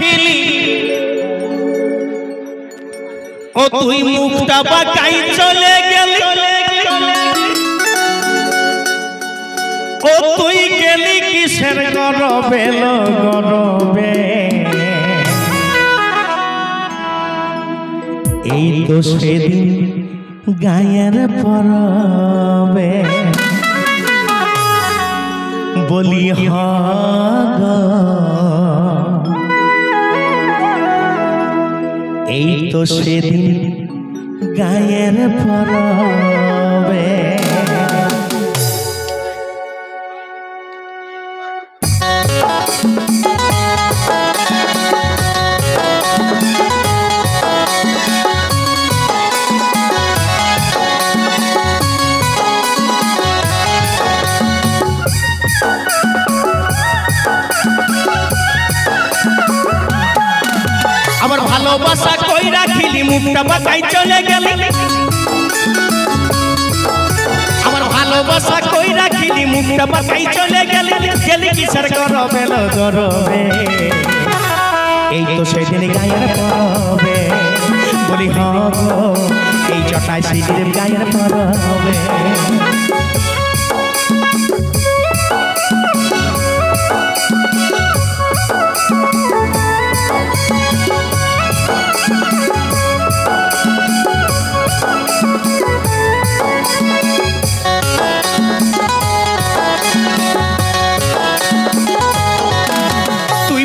রাখিলি ও তুই মুখটা বাঁকাই চলে গেলি ও তুই গেলি কিসের গরবে গরবে এই তো সেদিন গায়ের পরবে বলি এই তো সেদিন গায়ের পরবে আমার ভালোবাসা কই রাখিলি মুখটা বাঁকাই চলে গেলি আমার ভালোবাসা কই রাখিলি মুখটা বাঁকাই চলে গেলি গেলি কিসের গরবে গরবে এই তো সেদিন গায়ের পরবে বলি এই জটায় সেদিন গায়ের পরবে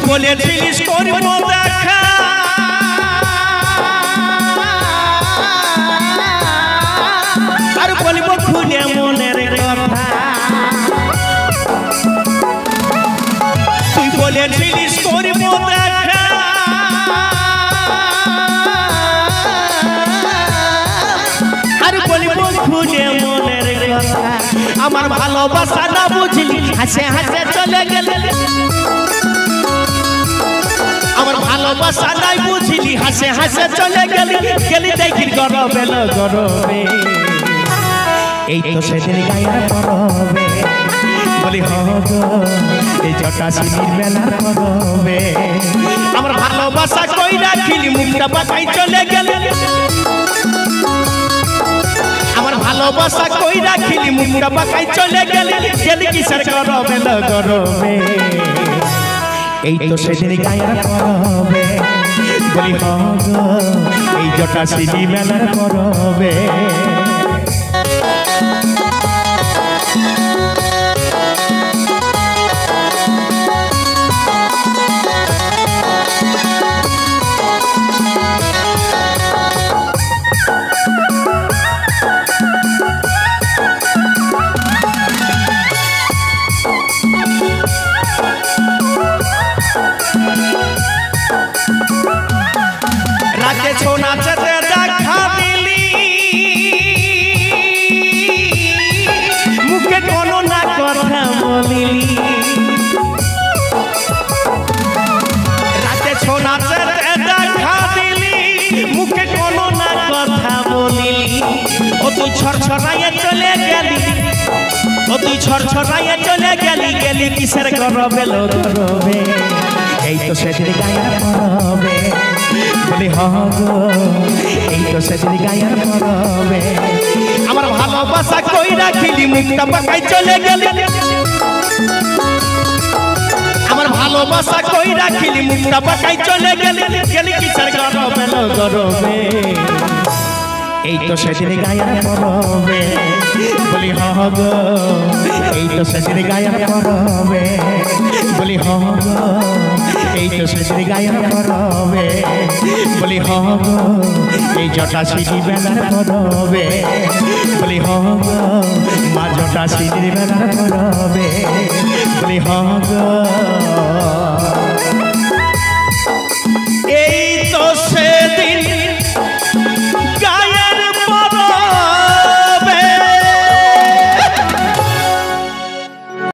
বলেছিলিস করব দেখা আর বলবো খুলে মনের কথা তুই বলেছিলিস করব দেখা আর বলবো খুলে মনের কথা আমার ভালোবাসা না বুঝলি হাসে হাসে চলে গেলে আমার ভালোবাসা নাই বুঝিলি হাসে হাসে চলে গেলি গেলি দেখি গরবে গরবে এই তো সেদিন গায়ের পরবে বলি এই জটা শিশির মেলার পরবে আমার ভালোবাসা কই রাখিলি মুখটা বাঁকাই চলে গেলি আমার ভালোবাসা কই রাখিলি মুখটা বাঁকাই চলে গেলি গেলি কিসের গরবে গরবে এই তো সেদিন গায়ের পরবে বলি এই জটা শিশি মেলার পরবে রাতে ছো নাচতে দেখা দিলি মুখে কোনো না কথা বলিলি রাতে ছো নাচতে দেখা দিলি মুখে কোনো না কথা বলিলি ও তুই ছড়ছড়াইয়ে চলে গেলি ও তুই ছড়ছড়াইয়ে চলে গেলি গেলি কিসের গরবে গরবে এই তো সেদিন গায়ের পরবে বলি এই তো সেদিন গায়ের পরবে আমার ভালোবাসা কই রাখিলি মুখটা বাঁকাই চলে গেলি আমার ভালোবাসা কই রাখিলি মুখটা বাঁকাই চলে গেলি গেলি কিসের গরবে গরবে এই তো সেদিন গায়ের পরবে বলি এই তো সেদিন গায়ের পরবে বলি এই তো সেদিন গায়ের পরবে বলি এই জটা শিশি বেলার পরবে বলি মা জটা শিশির বেলার পরবে বলি